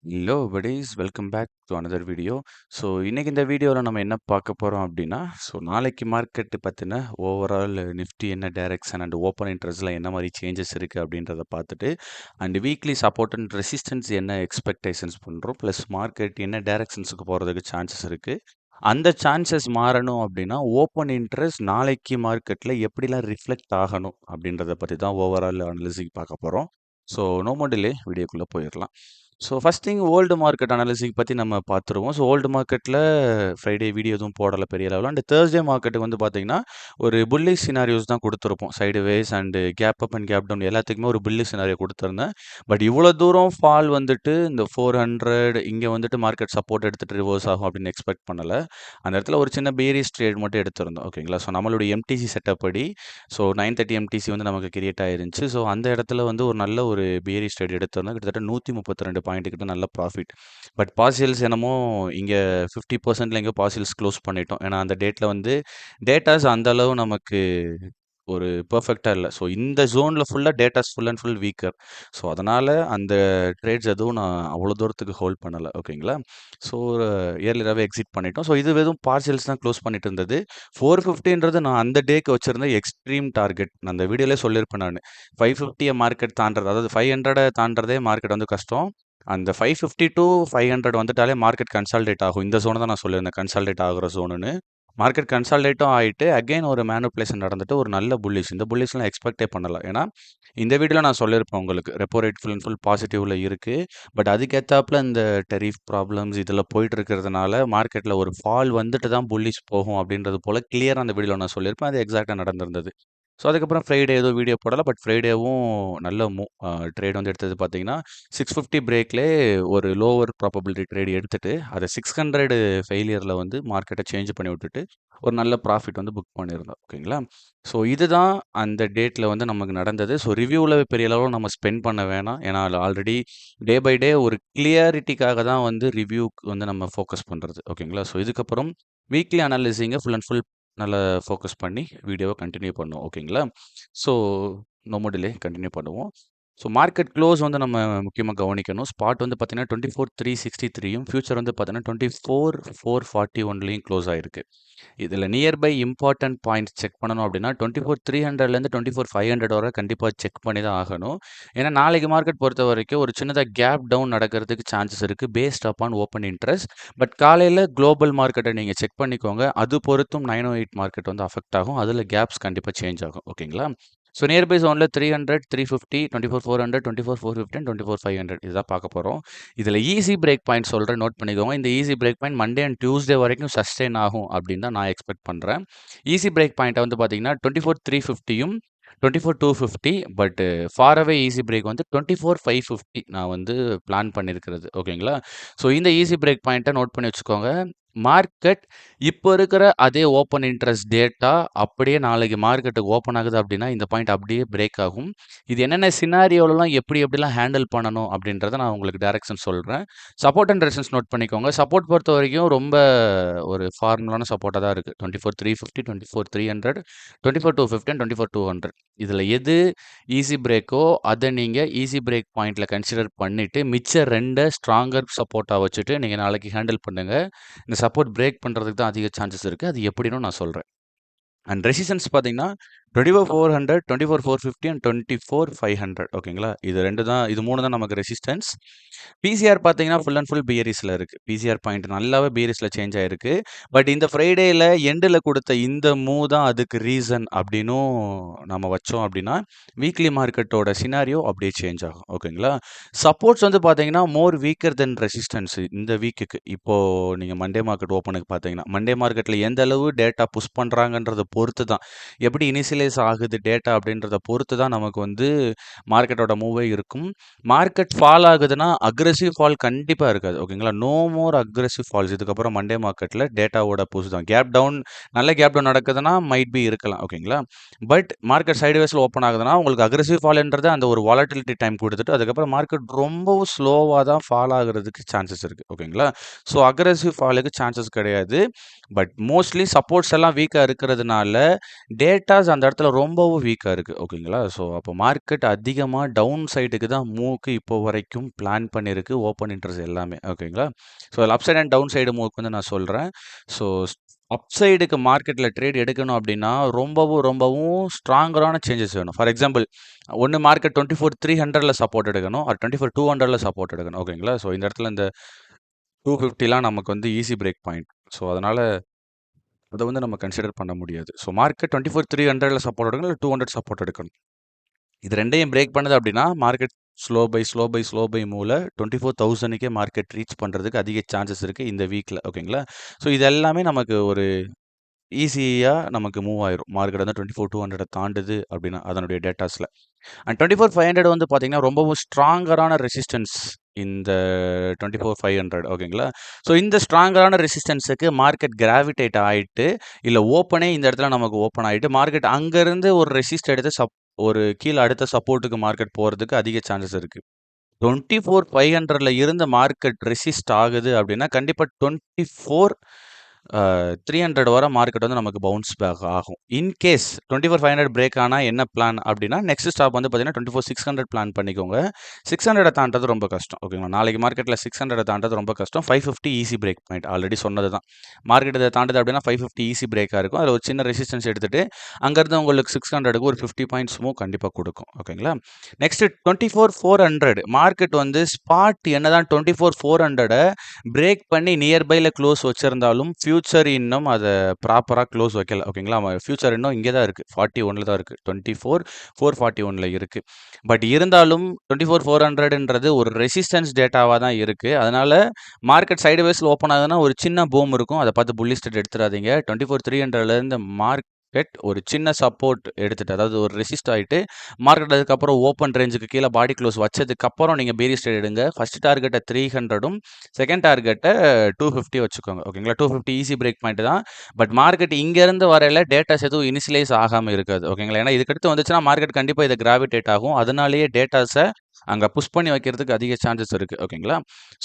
Hello buddies, welcome back to another video. So இன்னைக்கு இந்த வீடியோவில் நம்ம என்ன பார்க்க போகிறோம் அப்படின்னா, நாளைக்கு மார்க்கெட்டு பற்றின ஓவரால் நிஃப்டி என்ன டைரக்ஷன் அண்ட் ஓப்பன் இன்ட்ரெஸ்ட்டில் என்ன மாதிரி சேஞ்சஸ் இருக்குது அப்படின்றத பார்த்துட்டு, and weekly support and resistance என்ன எக்ஸ்பெக்டேஷன்ஸ் பண்ணுறோம், ப்ளஸ் மார்க்கெட் என்ன டைரக்ஷன்ஸுக்கு போகிறதுக்கு சான்சஸ் இருக்குது. அந்த சான்சஸ் மாறணும் அப்படின்னா ஓப்பன் இன்ட்ரெஸ்ட் நாளைக்கு மார்க்கெட்டில் எப்படிலாம் ரிஃப்ளெக்ட் ஆகணும் அப்படின்றத பற்றி தான் ஓவரால் அனலிசிங் பார்க்க போகிறோம். ஸோ நோ மோர் டிலே, வீடியோக்குள்ளே போயிடலாம். So first thing old market analysis பற்றி நம்ம பார்த்துருவோம். ஸோ ஓல்டு மார்க்கெட்டில் ஃப்ரைடே வீடியோ எதுவும் போடலை பெரிய லெவலில். அண்ட் தேர்ஸ்டே மார்க்கெட்டுக்கு வந்து பார்த்தீங்கன்னா ஒரு புல்லிஷ் சினாரியோஸ் தான் கொடுத்துருப்போம். Sideways and gap up and gap down எல்லாத்துக்குமே ஒரு புல்லிஷ் சினாரியோ கொடுத்துருந்தேன். பட் இவ்வளோ தூரம் ஃபால் வந்துட்டு இந்த 400 இங்கே வந்துட்டு மார்க்கெட் சப்போர்ட் எடுத்துகிட்டு ரிவர்ஸ் ஆகும் அப்படின்னு எக்ஸ்பெக்ட் பண்ணலை. அந்த இடத்துல ஒரு சின்ன பேரிஸ் ட்ரேட் மட்டும் எடுத்திருந்தோம். ஓகேங்களா? ஸோ நம்மளுடைய எம்டிசி செட்டப் படி 930 எம்டிசி வந்து நமக்கு கிரியேட் ஆயிருந்துச்சு. ஸோ அந்த இடத்துல வந்து ஒரு நல்ல ஒரு பேரிஸ் ட்ரேட் எடுத்திருந்தோம். கிட்டத்தட்ட 132 பாயிண்ட் கிட்ட நல்ல ப்ராஃபிட். பட் பார்சியல்ஸ் என்னமோ இங்கே 50%ல எங்கேயோ பார்சியல்ஸ் க்ளோஸ் பண்ணிட்டோம். ஏன்னா அந்த டேட்டில் வந்து டேட்டாஸ் அந்த அளவு நமக்கு ஒரு பெர்ஃபெக்டாக இல்லை. ஸோ இந்த ஜோனில் ஃபுல்லாக datas full and full weaker. So அதனால் அந்த ட்ரேட்ஸ் எதுவும் நான் அவ்வளோ தூரத்துக்கு ஹோல்ட் பண்ணலை. ஓகேங்களா? ஸோ இயர்லியராகவே எக்ஸிட் பண்ணிட்டோம். ஸோ இது வெறும் பார்சியல்ஸ் தான் க்ளோஸ் பண்ணிட்டு இருந்தது. 450ன்றது நான் அந்த டேக்கு வச்சிருந்த எக்ஸ்ட்ரீம் டார்கெட். நான் அந்த வீடியோலே சொல்லியிருப்பேன் நான். 550 மார்க்கெட் தாண்டது, அதாவது 500 தாண்டதே மார்க்கெட் வந்து கஷ்டம். அந்த 550 டு 500 வந்துட்டாலே மார்க்கெட் கன்சால்டேட் ஆகும். இந்த ஜோனை தான் நான் சொல்லியிருந்தேன், கன்சால்டேட் ஆகுற ஜோனுன்னு. மார்க்கெட் கன்சால்டேட்டும் ஆயிட்டு அகைன் ஒரு மேனிபுலேஷன் நடந்துட்டு ஒரு நல்ல புல்லிஷ். இந்த புல்லிஷ்லாம் எக்ஸ்பெக்டே பண்ணல. ஏன்னா இந்த வீடியோல நான் சொல்லியிருப்பேன் உங்களுக்கு, repo rate full and full பாசிட்டிவ்ல இருக்கு. பட் அதுக்கேத்தாப்புல இந்த டெரிஃப் ப்ராப்ளம்ஸ் இதில் போயிட்டு இருக்கிறதுனால மார்க்கெட்டில் ஒரு ஃபால் வந்துட்டு தான் புல்லிஷ் போகும் அப்படின்றது போல கிளியராக அந்த வீடியோவில் நான் சொல்லியிருப்பேன். அது எக்ஸாக்டாக நடந்திருந்தது. ஸோ அதுக்கப்புறம் ஃப்ரைடே ஏதோ வீடியோ போடலை. பட் ஃப்ரைடேவும் நல்ல ட்ரேட் வந்து எடுத்தது பார்த்தீங்கன்னா 650 பிரேக்லேயே ஒரு லோவர் ப்ராபபிலிட்டி ட்ரேட் எடுத்துட்டு அதை 600 ஃபெயிலியரில் வந்து மார்க்கெட்டை சேஞ்ச் பண்ணி விட்டுட்டு ஒரு நல்ல ப்ராஃபிட் வந்து புக் பண்ணியிருந்தோம். ஓகேங்களா? ஸோ இதுதான் அந்த டேட்டில் வந்து நமக்கு நடந்தது. ஸோ ரிவ்யூவில் பெரிய அளவில் நம்ம ஸ்பெண்ட் பண்ண வேணாம். ஏன்னா அதில் ஆல்ரெடி டே பை டே ஒரு கிளியாரிட்டிக்காக தான் வந்து ரிவ்யூக்கு வந்து நம்ம ஃபோக்கஸ் பண்ணுறது. ஓகேங்களா? ஸோ இதுக்கப்புறம் வீக்லி அனாலிசிங்கை ஃபுல் அண்ட் ஃபுல் நல்லா ஃபோக்கஸ் பண்ணி வீடியோவை கண்டினியூ பண்ணுவோம். ஓகேங்களா? So no more delay, continue பண்ணுவோம். ஸோ மார்க்கெட் க்ளோஸ் வந்து நம்ம முக்கியமாக கவனிக்கணும். ஸ்பாட் வந்து பார்த்தீங்கன்னா 24,363யும் ஃபியூச்சர் வந்து பார்த்தீங்கன்னா 24,441லையும் க்ளோஸ் ஆயிருக்கு. இதில் நியர்பை இம்பார்ட்டன்ட் பாயிண்ட்ஸ் செக் பண்ணணும் அப்படின்னா 24,300லேருந்து 24,500 வரை கண்டிப்பாக செக் பண்ணி தான் ஆகணும். ஏன்னா நாளைக்கு மார்க்கெட் பொறுத்த வரைக்கும் ஒரு சின்னதாக கேப் டவுன் நடக்கிறதுக்கு சான்சஸ் இருக்குது based upon open interest. But காலையில் குளோபல் மார்க்கெட்டை நீங்கள் செக் பண்ணிக்கோங்க. அது பொறுத்தும் 908 மார்க்கெட் வந்து அஃபெக்ட் ஆகும். அதில் கேப்ஸ் கண்டிப்பாக சேஞ்ச் ஆகும். ஓகேங்களா? ஸோ நியர்பை ஜோனில் 300, 350, 24,400, 24,450 அண்ட் 24,500 இதுதான் பார்க்க போகிறோம். இதில் ஈஸி பிரேக் பாயிண்ட் சொல்கிறேன், நோட் பண்ணிக்கோங்க. இந்த easy break point Monday and Tuesday வரைக்கும் சஸ்டெயின் ஆகும் அப்படின்னு தான் நான் எக்ஸ்பெக்ட் பண்ணுறேன். ஈஸி பிரேக் பாயிண்ட்டை வந்து பார்த்தீங்கன்னா 24,350யும் 24,250. But far away easy break வந்து 24,550 நான் வந்து பிளான் பண்ணியிருக்கிறது. ஓகேங்களா? ஸோ இந்த ஈஸி பிரேக் பாயிண்ட்டை நோட் பண்ணி வச்சுக்கோங்க. மார்க்கெட் இப்போ இருக்கிற அதே ஓப்பன் இன்ட்ரெஸ்ட் டேட்டா அப்படியே நாளைக்கு மார்க்கெட்டுக்கு ஓப்பன் ஆகுது அப்படின்னா இந்த பாயிண்ட் அப்படியே பிரேக் ஆகும். இது என்னென்ன சினாரியோலலாம் எப்படிலாம் ஹேண்டில் பண்ணணும் அப்படின்றத நான் உங்களுக்கு டைரக்ஷன் சொல்கிறேன். சப்போர்ட் அண்ட் ரெசிஸ்டன்ஸ் நோட் பண்ணிக்கோங்க. சப்போர்ட் பொறுத்த வரைக்கும் ரொம்ப ஒரு ஃபார்முலான சப்போர்ட்டாக தான் இருக்குது. 24,350, 24,300, 24,250 அண்ட் 24,200. இதில் எது ஈஸி பிரேக்கோ அதை நீங்கள் ஈஸி பிரேக் பாயிண்டில் கன்சிடர் பண்ணிவிட்டு மிச்ச 2 ஸ்ட்ராங்கர் சப்போர்ட்டாக வச்சுட்டு நீங்கள் நாளைக்கு ஹேண்டில் பண்ணுங்கள். இந்த சப்போர்ட் பிரேக் பண்ணுறதுக்கு தான் அதிக சான்சஸ் இருக்குது. அது எப்படின்னு நான் சொல்கிறேன். அண்ட் ரெசிஸ்டன்ஸ் பார்த்தீங்கன்னா 24,400, 24,450 அண்ட் 24,500. ஓகேங்களா? இது 2 தான், இது 3 தான் நமக்கு ரெசிஸ்டன்ஸ். பிசிஆர் பார்த்தீங்கன்னா ஃபுல் அண்ட் ஃபுல் பியரிஸில் இருக்குது. பிசிஆர் பாயிண்ட் நல்லாவே பியரிஸில் சேஞ்ச் ஆயிருக்கு. பட் இந்த ஃப்ரைடேயில் எண்டில் கொடுத்த இந்த மூவ் தான் அதுக்கு ரீசன் அப்படின்னும் நம்ம வச்சோம் அப்படின்னா வீக்லி மார்க்கெட்டோட சினாரியோ அப்படியே சேஞ்ச் ஆகும். ஓகேங்களா? சப்போர்ட்ஸ் வந்து பார்த்தீங்கன்னா மோர் வீக்கர் தென் ரெசிஸ்டன்ஸ் இந்த வீக்குக்கு. இப்போது நீங்கள் மண்டே மார்க்கெட் ஓப்பனுக்கு பார்த்தீங்கன்னா மண்டே மார்க்கெட்டில் எந்த அளவு டேட்டா புஷ் பண்ணுறாங்கன்றத பொறுத்து தான், எப்படி இனிஷியலைஸ் ஆகுது டேட்டா அப்படின்றத பொறுத்து தான் நமக்கு வந்து மார்க்கெட்டோட மூவே இருக்கும். மார்க்கெட் ஃபால் ஆகுதுன்னா அக்ரெசிவ் ஃபால் கண்டிப்பாக இருக்காது. ஓகேங்களா? நோ மோர் அக்ரெசிவ் ஃபால்ஸ் இதுக்கப்புறம் மண்டே மார்க்கெட்டில் டேட்டாவோட புஷ் தான். கேப் டவுன், நல்ல கேப் டவுன் நடக்குதுன்னா மைட் பி இருக்கலாம். ஓகேங்களா? பட் மார்க்கெட் சைடுவேஸில் ஓப்பன் ஆகுதுன்னா உங்களுக்கு அக்ரெசிவ் ஃபால்ன்றது அந்த ஒரு வாலட்டிலிட்டி டைம் கொடுத்துட்டு அதுக்கப்புறம் மார்க்கெட் ரொம்பவும் ஸ்லோவாக தான் ஃபால் ஆகுறதுக்கு சான்சஸ் இருக்குது. ஓகேங்களா? ஸோ அக்ரெசிவ் ஃபாலுக்கு சான்சஸ் கிடையாது. பட் மோஸ்ட்லி சப்போர்ட்ஸ் எல்லாம் வீக்காக இருக்கிறதுனால டேட்டாஸ் அந்த இடத்துல ரொம்பவும் வீக்கா இருக்கு. ஓகேங்களா? ஸோ அப்போ மார்க்கெட் அதிகமா டவுன் சைடுக்கு தான் மூவ்க்கு இப்போ வரைக்கும் பிளான் பண்ணியிருக்கு. ஓப்பன் இன்ட்ரெஸ்ட் எல்லாமே. ஓகேங்களா? So up side and down side மூவ்க்கு வந்து நான் சொல்றேன். ஸோ அப் சைடுக்கு மார்க்கெட்ல ட்ரேட் எடுக்கணும் அப்படின்னா, ரொம்பவும் ஸ்ட்ராங்கரான சேஞ்சஸ் வேணும். ஃபார் எக்ஸாம்பிள், ஒண்ணு மார்க்கெட் 24,300ல சப்போர்ட் எடுக்கணும். ஆர் 24,200ல சப்போர்ட் எடுக்கணும். ஓகேங்களா? ஸோ இந்த இடத்துல இந்த 250லாம் நமக்கு வந்து ஈஸி பிரேக் பாயிண்ட். ஸோ அதனால அத வந்து நம்ம கன்சிடர் பண்ண முடியாது. ஸோ மார்க்கெட் 24,300ல சப்போர்ட் எடுக்கணும். இல்ல 200 சப்போர்ட் எடுக்கணும். இது 2யும் பிரேக் பண்ணுது அப்படின்னா, மார்க்கெட் ஸ்லோ பை மூவ்ல 24,000க்கே மார்க்கெட் ரீச் பண்றதுக்கு அதிக சான்சஸ் இருக்கு இந்த வீக்ல. ஓகேங்களா? ஸோ இது எல்லாமே நமக்கு ஒரு ஈஸியா நமக்கு மூவ் ஆயிரும். மார்க்கெட் வந்து 24,200 தாண்டுது அப்படின்னா, அதனுடைய டேட்டாஸ்ல. அண்ட் 24,500 வந்து பார்த்தீங்கன்னா, ரொம்பவும் ஸ்ட்ராங்கரான ரெசிஸ்டன்ஸ் இந்த 24,500 ஓகேங்களா? ஸோ இந்த ஸ்ட்ராங்கரான ரெசிஸ்டன்ஸுக்கு மார்க்கெட் கிராவிடேட் ஆயிட்டு, இல்ல ஓப்பனே இந்த இடத்துல நமக்கு ஓப்பன் ஆயிட்டு, மார்க்கெட் அங்கருந்து ஒரு ரெசிஸ்ட் எடுத்து ஒரு கீழ அடுத்த சப்போர்ட்டுக்கு மார்க்கெட் போறதுக்கு அதிக சான்சஸ் இருக்கு. 24,500ல இருந்து மார்க்கெட் ரெசிஸ்ட் ஆகுது அப்படின்னா, கண்டிப்பா 300 வர மார்க்கெட் வந்து நமக்கு பவுன்ஸ் பேக் ஆகும். இன்கேஸ் 24,500 பிரேக் ஆனா என்ன பிளான் அப்படின்னா, நெக்ஸ்ட் ஸ்டாப் வந்து பார்த்தீங்கன்னா 24,600 பிளான் பண்ணிக்கோங்க. 600 தாண்டது ரொம்ப கஷ்டம். ஓகேங்களா? நாளைக்கு மார்க்கெட்ல 600 தாண்டது ரொம்ப கஷ்டம். 550 ஈஸி பிரேக் பாயிண்ட். ஆல்ரெடி சொன்னது தான். மார்க்கெட் இத தாண்டுது அப்படின்னா 550 ஈஸி பிரேக்கா இருக்கும். அதில ஒரு சின்ன ரெசிஸ்டன்ஸ் எடுத்துட்டு, அங்கருந்து உங்களுக்கு 600க்கு ஒரு 50 பாயிண்ட்ஸ் மூவ் கண்டிப்பா குடுக்கும். ஓகேங்களா? நெக்ஸ்ட் 24,400 மார்க்கெட் வந்து ஸ்பாட் என்னதான் 24,400 பிரேக் பண்ணி நியர்பைல க்ளோஸ் வச்சிருந்தாலும், ஃபியூச்சர் இன்னும் அத ப்ராப்பரா க்ளோஸ் வைக்கல. ஓகேங்களா? ஃபியூச்சர் இன்னும் இங்கே தான் இருக்கு. 41ல தான் இருக்கு. 24,441ல இருக்கு. பட் இருந்தாலும் 24,400ன்றது ஒரு ரெசிஸ்டன்ஸ் டேட்டாவா தான் இருக்கு. அதனால மார்க்கெட் சைட்வேஸ்ல ஓப்பன் ஆகுதுன்னா, ஒரு சின்ன பூம் இருக்கும். அத பார்த்து புல்லிஷ் ட்ரேட் எடுத்துறாதீங்க. 24,300லேருந்து மார்க்கெட் ஒரு சின்ன சப்போர்ட் எடுத்துட்டு, அதாவது ஒரு ரெசிஸ்ட் ஆயிட்டு, மார்க்கெட் அதுக்கப்புறம் ஓப்பன் ரேஞ்சுக்கு கீழ பாடி க்ளோஸ் வச்சதுக்கப்புறம் நீங்க பேரிஷ் ட்ரேட் எடுங்க. ஃபர்ஸ்ட் டார்கெட்ட 300ம், செகண்ட் டார்கெட்ட 250 வச்சுக்கோங்க. ஓகேங்களா? 250 ஈஸி பிரேக் பாயிண்ட் தான். பட் மார்க்கெட் இங்கேருந்து வரையில டேட்டாஸ் எதுவும் இனிஷியலைஸ் ஆகாம இருக்காது. ஓகேங்களா? ஏன்னா இதுக்கடுத்து வந்துச்சுன்னா மார்க்கெட் கண்டிப்பா இத கிராவிடேட் ஆகும். அதனாலேயே டேட்டாஸ அங்க புஷ் பண்ணி வைக்கிறதுக்கு அதிக சான்சஸ் இருக்கு. ஓகேங்களா?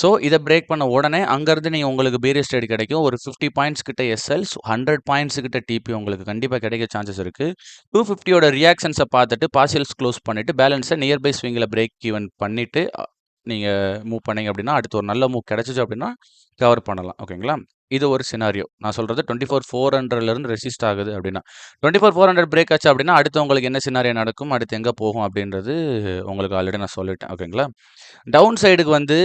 ஸோ இத பிரேக் பண்ண உடனே அங்கருந்து நீங்க உங்களுக்கு பேரிஷ் ட்ரேட் கிடைக்கும். ஒரு 50 பாயிண்ட்ஸ் கிட்ட எஸ்எல், 100 பாயிண்ட்ஸ் கிட்ட டிபி உங்களுக்கு கண்டிப்பா கிடைக்க சான்சஸ் இருக்கு. 250யோட ரியாக்ஷன்ஸ பார்த்துட்டு பார்ஷியல்ஸ் க்ளோஸ் பண்ணிட்டு, பேலன்ஸ நியர் பை ஸ்விங்ல பிரேக் ஈவன் பண்ணிட்டு, நீங்க மூவ் பண்ணீங்க அப்படின்னா, அடுத்து ஒரு நல்ல மூவ் கிடைச்சுச்சு அப்படின்னா, கவர் பண்ணலாம். ஓகேங்களா? இது ஒரு சினாரியோ. நான் சொல்றது 24,400லேருந்து ரெசிஸ்ட் ஆகுது அப்படின்னா. 24,400 பிரேக் ஆச்சு அப்படின்னா, அடுத்து உங்களுக்கு என்ன சினாரியோ நடக்கும்? அடுத்து எங்க போகும்? அப்படின்றது உங்களுக்கு ஆல்ரெடி நான் சொல்லிட்டேன். ஓகேங்களா? டவுன் சைடுக்கு வந்து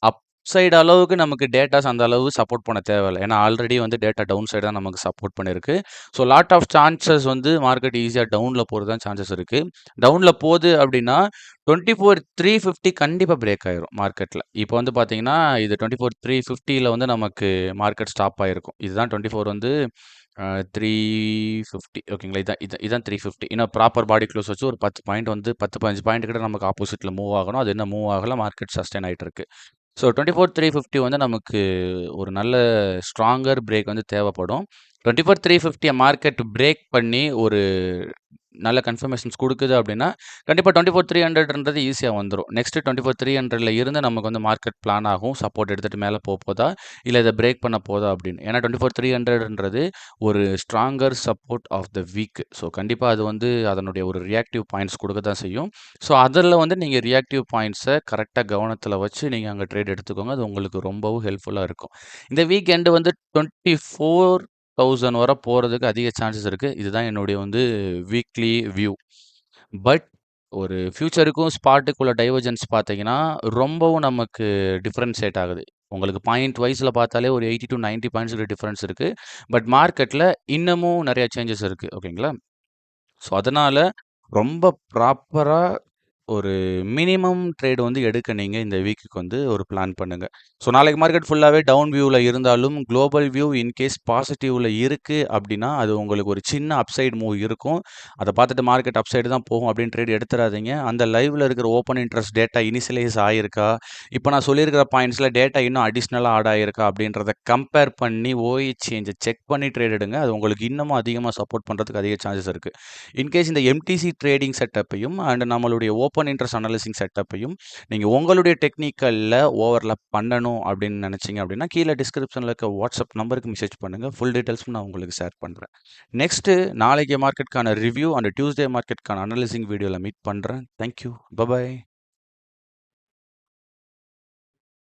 அப் சைடு அளவுக்கு நமக்கு டேட்டாஸ் அந்த அளவு சப்போர்ட் பண்ண தேவையில்ல. ஏன்னா ஆல்ரெடி வந்து டேட்டா டவுன் சைடு தான் நமக்கு சப்போர்ட் பண்ணியிருக்கு. ஸோ லாட் ஆஃப் சான்சஸ் வந்து மார்க்கெட் ஈஸியா டவுன்ல போறது தான் சான்சஸ் இருக்கு. டவுன்ல போது அப்படின்னா 24,350 கண்டிப்பா பிரேக் ஆயிரும் மார்க்கெட்ல. இப்போ வந்து பார்த்தீங்கன்னா, இது 24,350ல வந்து நமக்கு மார்க்கெட் ஸ்டாப் ஆயிருக்கும். இதுதான் 24 வந்து 350 ஓகேங்களா? இதான் 350. இன்னும் ப்ராப்பர் பாடி க்ளோஸ் வச்சு ஒரு 10 பாயிண்ட் வந்து 10, 15 பாயிண்ட் கிட்ட நமக்கு ஆப்போசிட்ல மூவ் ஆகணும். அது இன்னும் மூவ் ஆகல. மார்க்கெட் சஸ்டெயின் ஆயிட்டு இருக்கு. ஸோ 24,350 வந்து நமக்கு ஒரு நல்ல ஸ்ட்ராங்கர் பிரேக் வந்து தேவைப்படும். 24,350 மார்க்கெட் பிரேக் பண்ணி ஒரு நல்ல கன்ஃபர்மேஷன்ஸ் குடுக்குது அப்படின்னா, கண்டிப்பா 24,300ன்றது ஈஸியா வந்துரும். நெக்ஸ்ட் 24,300ல இருந்து நமக்கு வந்து மார்க்கெட் பிளான் ஆகும். சப்போர்ட் எடுத்துட்டு மேல போதா? இல்ல இத பிரேக் பண்ண போதா? அப்படின்னு. ஏன்னா 24,300ன்றது ஒரு stronger support of the week. So கண்டிப்பா அது வந்து அதனுடைய ஒரு ரியாக்டிவ் பாயிண்ட்ஸ் குடுக்க தான் செய்யும். ஸோ அதில வந்து நீங்க ரியாக்டிவ் பாயிண்ட்ஸ கரெக்ட்டா கவனத்தில வச்சு நீங்க அங்க ட்ரேட் எடுத்துக்கோங்க. அது உங்களுக்கு ரொம்பவும் ஹெல்ப்ஃபுல்லா இருக்கும். இந்த வீக் எண்ட் வந்து 24,000 வர போறதுக்கு அதிக சான்சஸ் இருக்கு. இதுதான் என்னுடைய வந்து வீக்லி வியூ. பட் ஒரு ஃபியூச்சருக்கும் ஸ்பாட்டுக்குள்ள டைவர்ஜென்ஸ் பார்த்தீங்கன்னா, ரொம்பவும் நமக்கு டிஃபரன்ஷியேட் ஆகுது. உங்களுக்கு பாயிண்ட் வைஸ்ல பார்த்தாலே ஒரு 80-90 பாயிண்ட்ஸ் டிஃபரன்ஸ் இருக்கு. பட் மார்க்கெட்ல இன்னமும் நெறைய சேஞ்சஸ் இருக்கு. ஓகேங்களா? ஸோ அதனால ரொம்ப ப்ராப்பரா ஒரு மினிமம் ட்ரேட் வந்து எடுக்க நீங்க இந்த வீக்குக்கு வந்து ஒரு பிளான் பண்ணுங்க. ஸோ நாளைக்கு மார்க்கெட் ஃபுல்லாவே டவுன் வியூல இருந்தாலும், குளோபல் வியூ இன்கேஸ் பாசிட்டிவ்ல இருக்கு அப்டின்னா, அது உங்களுக்கு ஒரு சின்ன அப்சைட் மூவ் இருக்கும். அத பார்த்துட்டு மார்க்கெட் அப்சைடு தான் போகும் அப்டின்னு ட்ரேட் எடுத்துறாதீங்க. அந்த லைவ்ல இருக்கிற ஓப்பன் இன்ட்ரெஸ்ட் டேட்டா இனிஷியலைஸ் ஆயிருக்கா? இப்ப நான் சொல்லியிருக்கிற பாயிண்ட்ஸ்ல டேட்டா இன்னும் அடிஷனலா ஆட் ஆயிருக்கா? அப்டின்றத கம்பேர் பண்ணி ஓஎச்என்ஞ்ச செக் பண்ணி ட்ரேட் எடுங்க. அது உங்களுக்கு இன்னமும் அதிகமா சப்போர்ட் பண்றதுக்கு அதிக சான்சஸ் இருக்கு. இன்கேஸ் இந்த எம்டிசி ட்ரேடிங் செட்டப்பையும் அண்ட் நம்மளுடைய ஓப்பன் இன்ட்ரெஸ்ட் அனலைசிங் செட்டப்பையும் நீங்க உங்களுடைய டெக்னிக்கல்ல ஓவர்லேப் பண்ணணும் அப்படின்னு நினைச்சீங்க அப்படின்னா, கீழ டிஸ்கிரிப்ஷன்ல இருக்க வாட்ஸ்அப் நம்பருக்கு மெசேஜ் பண்ணுங்க. ஃபுல் டீட்டெயில்ஸும் நான் உங்களுக்கு ஷேர் பண்றேன். நெக்ஸ்ட்டு நாளைக்கு மார்க்கெட்க்கான ரிவ்யூ அண்ட் டியூஸ்டே மார்க்கெட்க்கான அனலைசிங் வீடியோல மீட் பண்றேன். Thank you. பை.